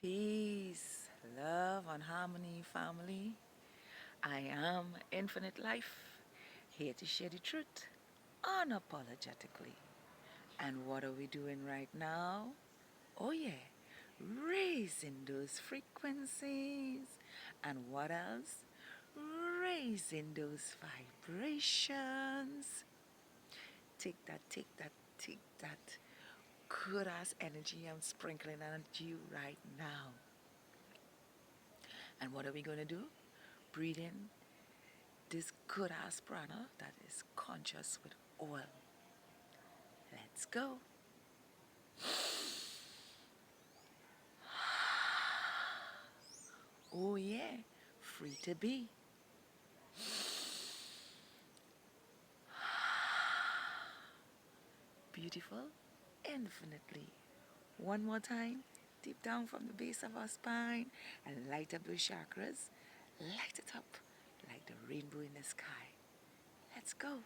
Peace, love, and harmony, family. I am Infinite Life, here to share the truth unapologetically. And what are we doing right now? Oh, yeah, raising those frequencies. And what else? Raising those vibrations. Take that, take that good ass energy I'm sprinkling at you right now. And what are we going to do? Breathe in this good ass prana that is conscious with oil. Let's go. Oh, yeah, free to be. Beautiful, infinitely. One more time, deep down from the base of our spine, and light up those chakras. Light it up like the rainbow in the sky. Let's go.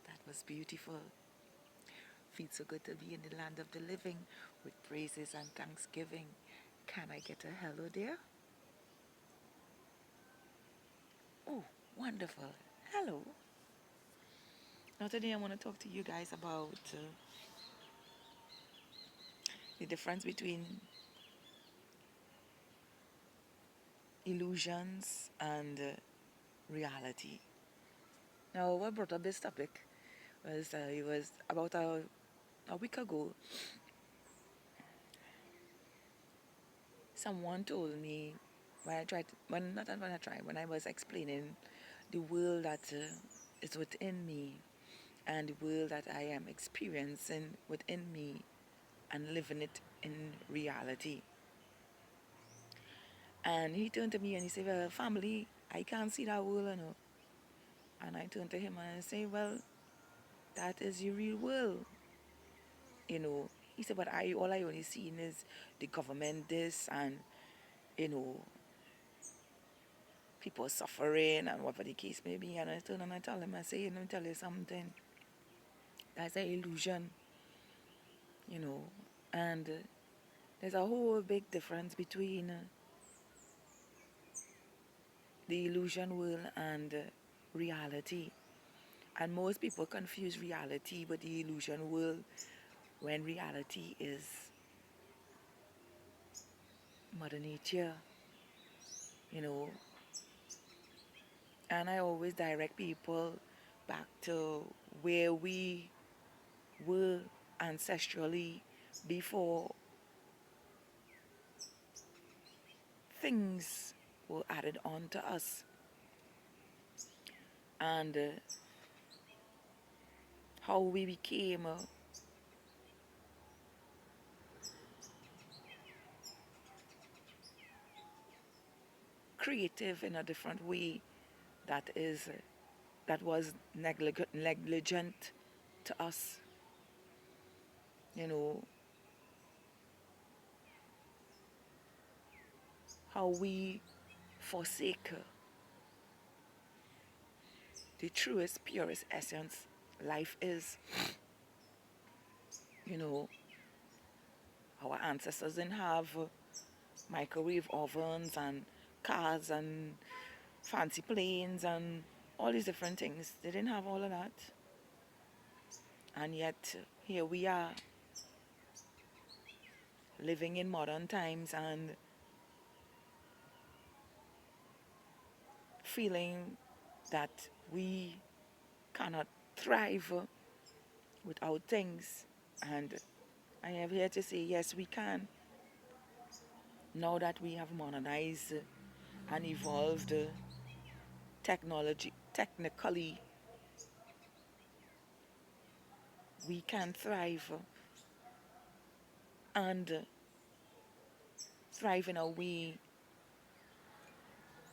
That was beautiful. Feels so good to be in the land of the living with praises and thanksgiving. Can I get a hello there? Oh, wonderful. Hello. Now today I want to talk to you guys about the difference between illusions and reality. Now, what brought up this topic was it was about a week ago. Someone told me when I was explaining the world that is within me and the world that I am experiencing within me and living it in reality. And he turned to me and he said, well, family, I can't see that world, you know. And I turned to him and I say, well, that is your real world, you know. He said, but all I only seen is the government this and, you know, people suffering and whatever the case may be. And I turn and I tell him, I say, let me tell you something. That's an illusion, you know. And there's a whole big difference between the illusion world and reality. And most people confuse reality with the illusion world when reality is Mother Nature, you know. And I always direct people back to where we were ancestrally before things were added on to us. And how we became creative in a different way that was negligent to us, you know, how we forsake the truest, purest essence life is. You know, our ancestors didn't have microwave ovens and cars and fancy planes and all these different things. They didn't have all of that. And yet, here we are, living in modern times and feeling that we cannot thrive without things. And I am here to say, yes, we can. Now that we have modernized and evolved technically, we can thrive and thrive in a way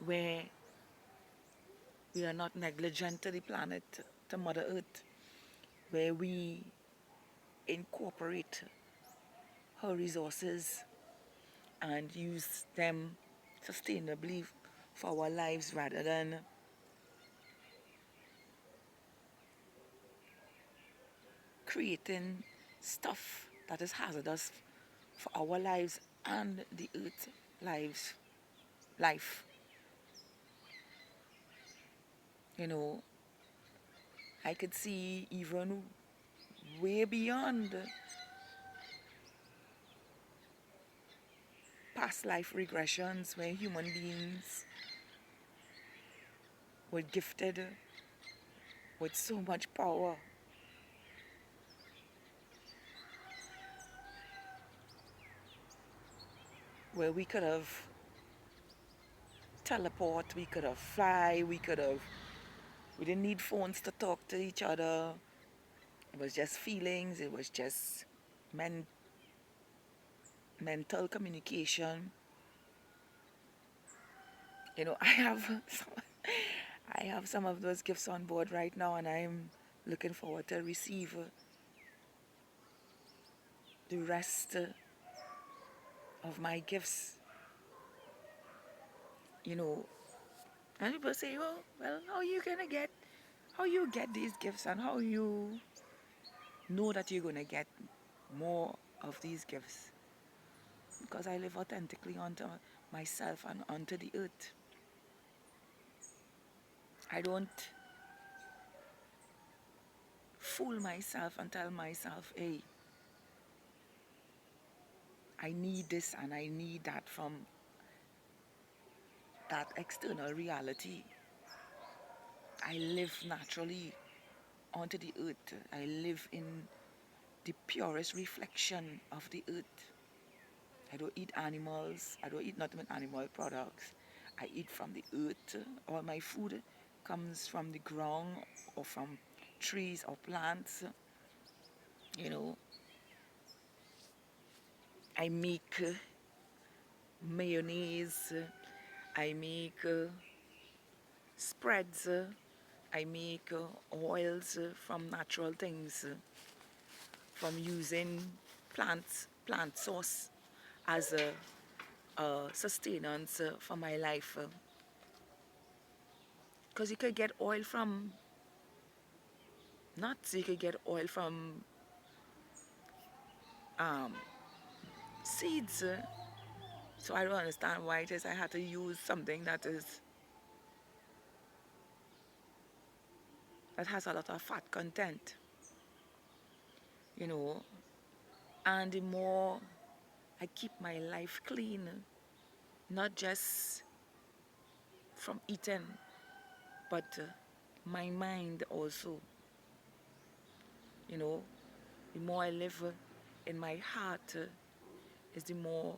where we are not negligent to the planet, to Mother Earth, where we incorporate her resources and use them sustainably for our lives rather than creating stuff that is hazardous for our lives and the earth life. You know, I could see even way beyond past life regressions where human beings were gifted with so much power, where we could have teleport, we could have fly, we didn't need phones to talk to each other. It was just feelings, it was just men, mental communication. You know, I have some of those gifts on board right now, and I'm looking forward to receive the rest of my gifts. You know, and people say, "Oh, well, how you get these gifts, and how you know that you're gonna get more of these gifts?" Because I live authentically unto myself and unto the earth. I don't fool myself and tell myself, "Hey, I need this and I need that from that external reality." I live naturally onto the earth. I live in the purest reflection of the earth. I don't eat animals. I don't eat nothing but animal products. I eat from the earth. All my food comes from the ground or from trees or plants. You know, I make mayonnaise. I make spreads. I make oils from natural things, from using plant source as a sustenance for my life. Because you could get oil from nuts, you could get oil from um, seeds. So I don't understand why it is I had to use something that has a lot of fat content, you know. And the more I keep my life clean, not just from eating, but my mind also, you know. The more I live in my heart, is the more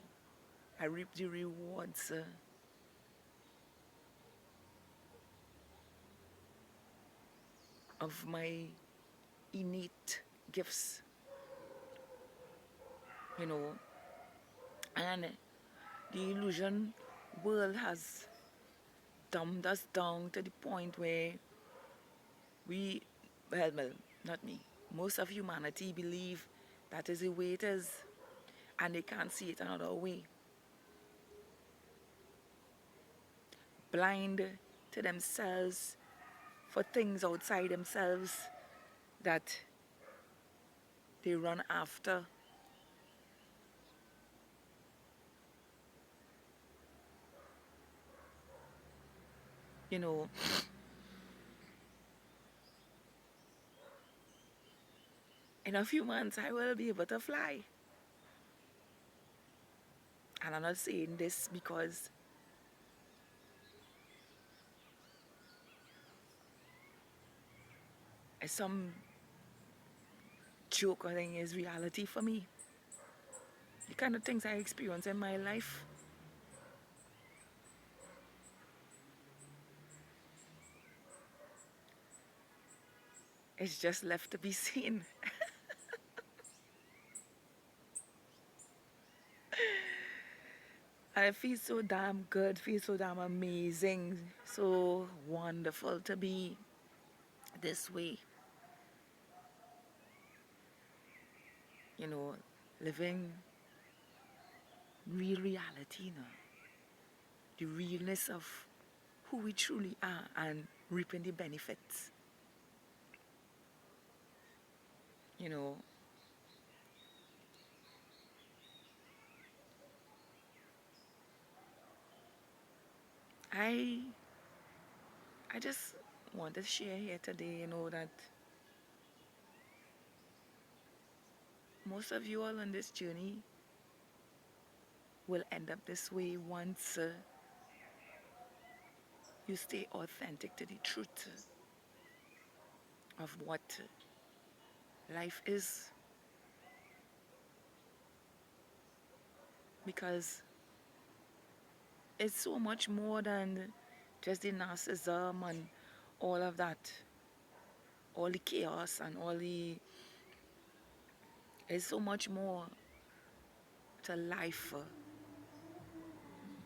I reap the rewards of my innate gifts, you know. And the illusion world has dumbed us down to the point where we, well, not me, most of humanity believe that is the way it is, and they can't see it another way. Blind to themselves for things outside themselves that they run after. You know, in a few months I will be able to fly. And I'm not saying this because it's some joke or thing, is reality for me. The kind of things I experience in my life, it's just left to be seen. And it feels so damn good, feels so damn amazing, so wonderful to be this way. You know, living real reality now. The realness of who we truly are and reaping the benefits. You know, I I just want to share here today, that most of you all on this journey will end up this way once you stay authentic to the truth of what life is. Because it's so much more than just the narcissism and all of that, all the chaos and all the. There's so much more to life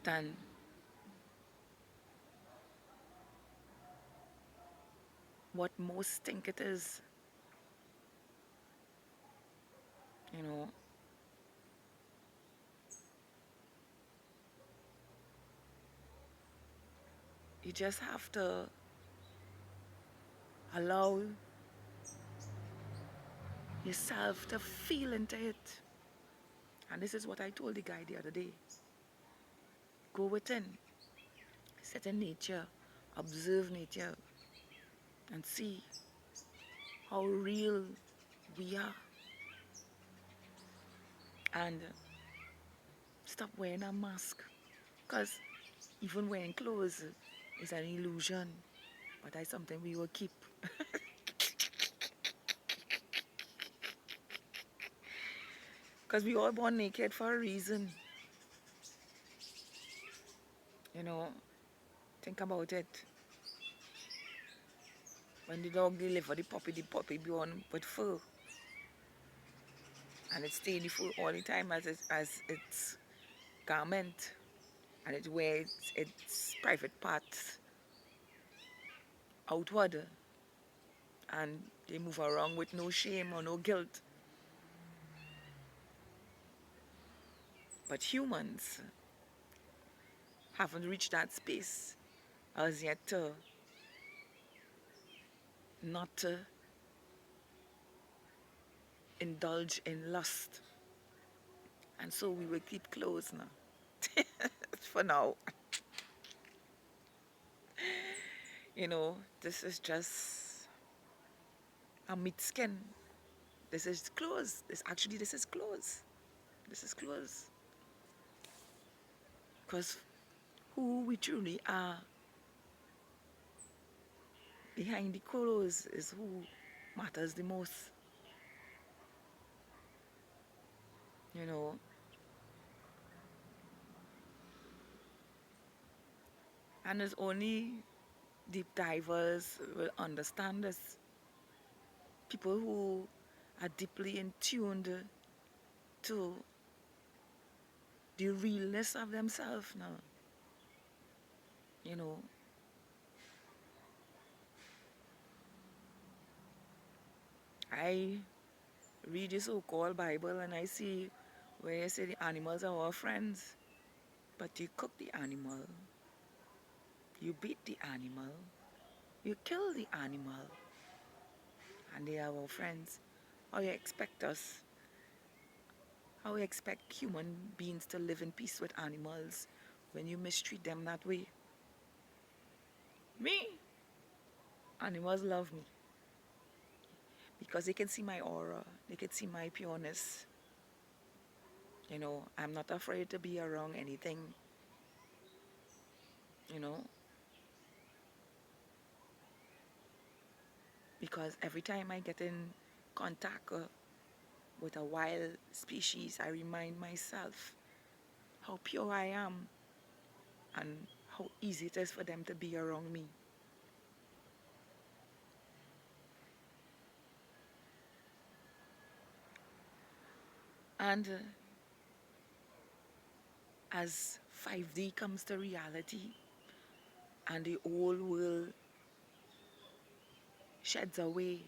than what most think it is. You know, you just have to allow yourself to feel into it. And this is what I told the guy the other day. Go within, sit in nature, observe nature, and see how real we are. And stop wearing a mask. Because even wearing clothes is an illusion. But that's something we will keep. Because we all born naked for a reason. You know, think about it. When the dog deliver the puppy born with fur. And it stay in the fur all the time as its garment. And it wears its private parts outward. And they move around with no shame or no guilt. But humans haven't reached that space as yet to not to indulge in lust. And so we will keep close now. For now. This is just a meat skin. This is clothes. This is clothes. This is clothes. Because who we truly are behind the clothes is who matters the most. You know. And it's only deep divers will understand this. People who are deeply in tuned to the realness of themselves now. You know. I read the so-called Bible and I see where you say the animals are our friends. But you cook the animal, you beat the animal, you kill the animal, and they are our friends. How you expect us, how you expect human beings to live in peace with animals when you mistreat them that way? Me, animals love me because they can see my aura, they can see my pureness. I'm not afraid to be around anything, you know, because every time I get in contact with a wild species, I remind myself how pure I am and how easy it is for them to be around me. And as 5D comes to reality and the old world sheds away,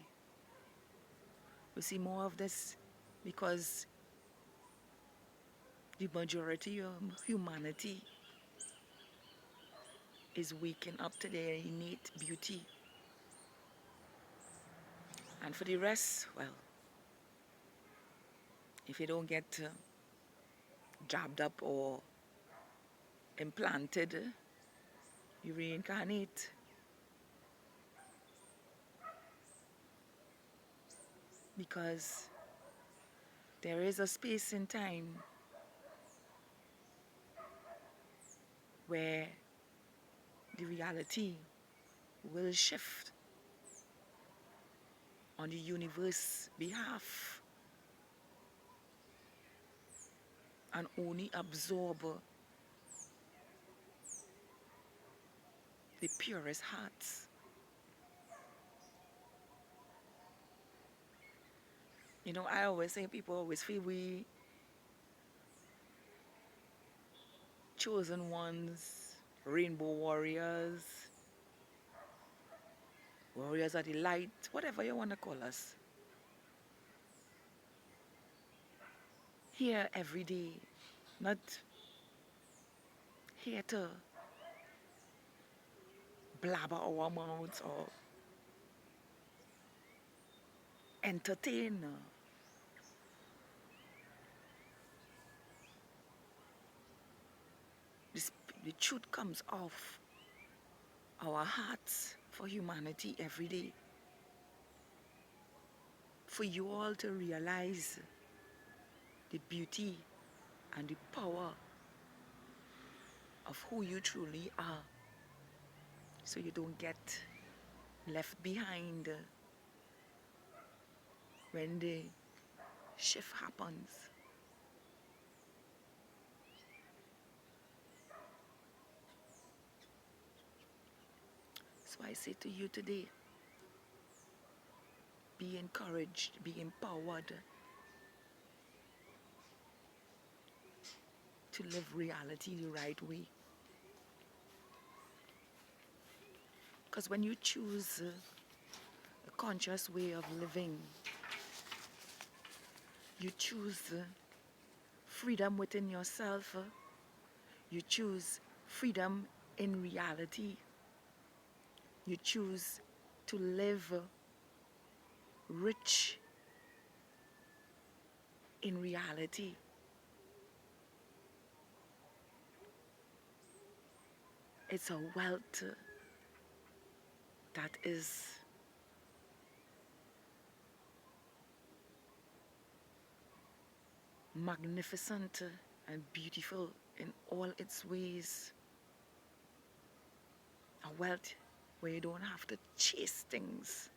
we see more of this because the majority of humanity is waking up to their innate beauty. And for the rest, well, if you don't get jabbed up or implanted, you reincarnate. Because there is a space in time where the reality will shift on the universe's behalf and only absorb the purest hearts. You know, I always say people always feel we chosen ones, rainbow warriors, warriors of the light, whatever you want to call us. Here every day, not here to blabber our mouths or entertain. The truth comes off our hearts for humanity every day. For you all to realize the beauty and the power of who you truly are, so you don't get left behind when the shift happens. So I say to you today, be encouraged, be empowered to live reality the right way. Because when you choose a conscious way of living, you choose freedom within yourself, you choose freedom in reality, you choose to live rich in reality. It's a wealth that is magnificent and beautiful in all its ways. A wealth where you don't have to chase things.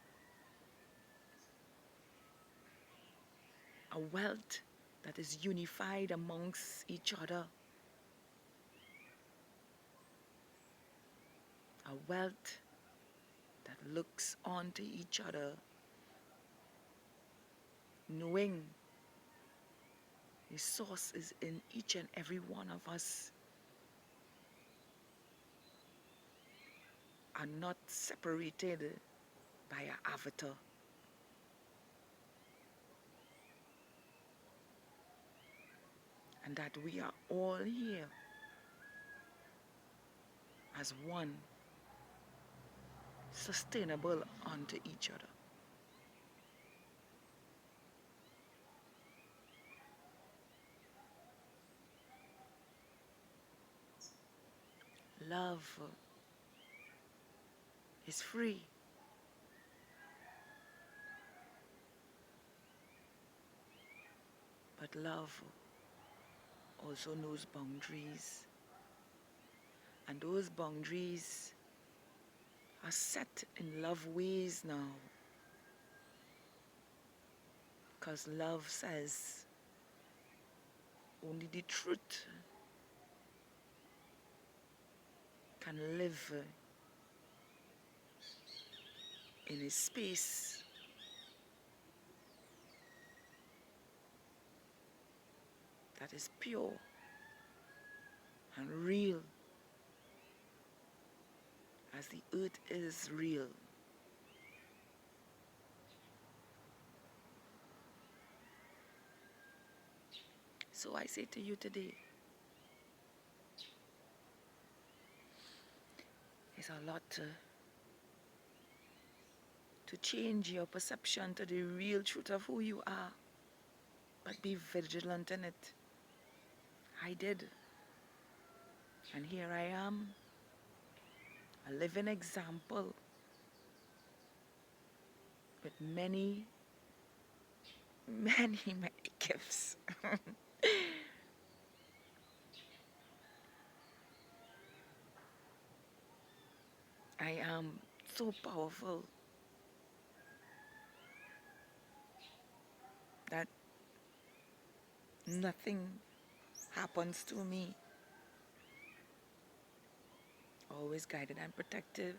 A wealth that is unified amongst each other. A wealth that looks onto each other, knowing the source is in each and every one of us, are not separated by an avatar. And that we are all here as one, sustainable unto each other. Love is free. But love also knows boundaries. And those boundaries are set in love ways now. Because love says only the truth can live in a space that is pure and real as the earth is real. So I say to you today, it's a lot to change your perception to the real truth of who you are. but be vigilant in it. I did. And here I am, a living example with many, many, many gifts. I am so powerful that nothing happens to me. Always guided and protected,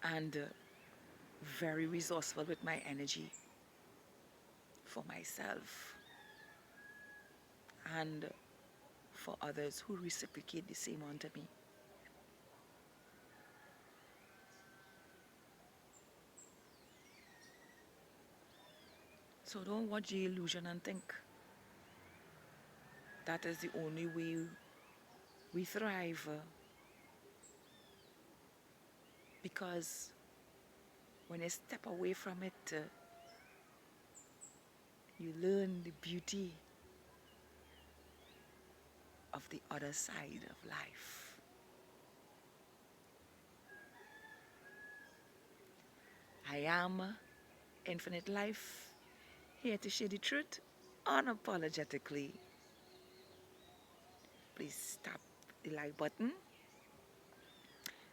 and very resourceful with my energy for myself and for others who reciprocate the same onto me. So don't watch the illusion and think that is the only way we thrive, because when you step away from it, you learn the beauty of the other side of life. I am Infinite Life, here to share the truth unapologetically. Please tap the like button,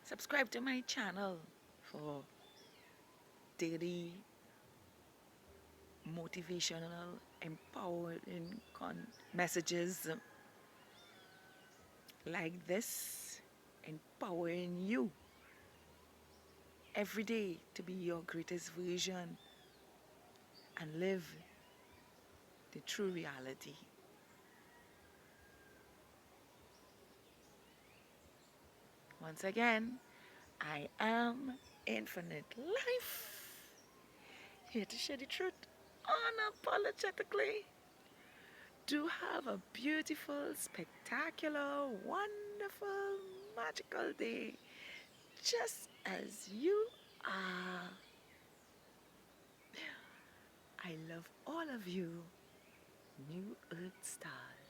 subscribe to my channel for daily motivational, empowering messages like this, empowering you every day to be your greatest version and live the true reality. Once again, I am Infinite Life, here to share the truth unapologetically. Do have a beautiful, spectacular, wonderful, magical day, just as you are. I love all of you, New Earth Stars.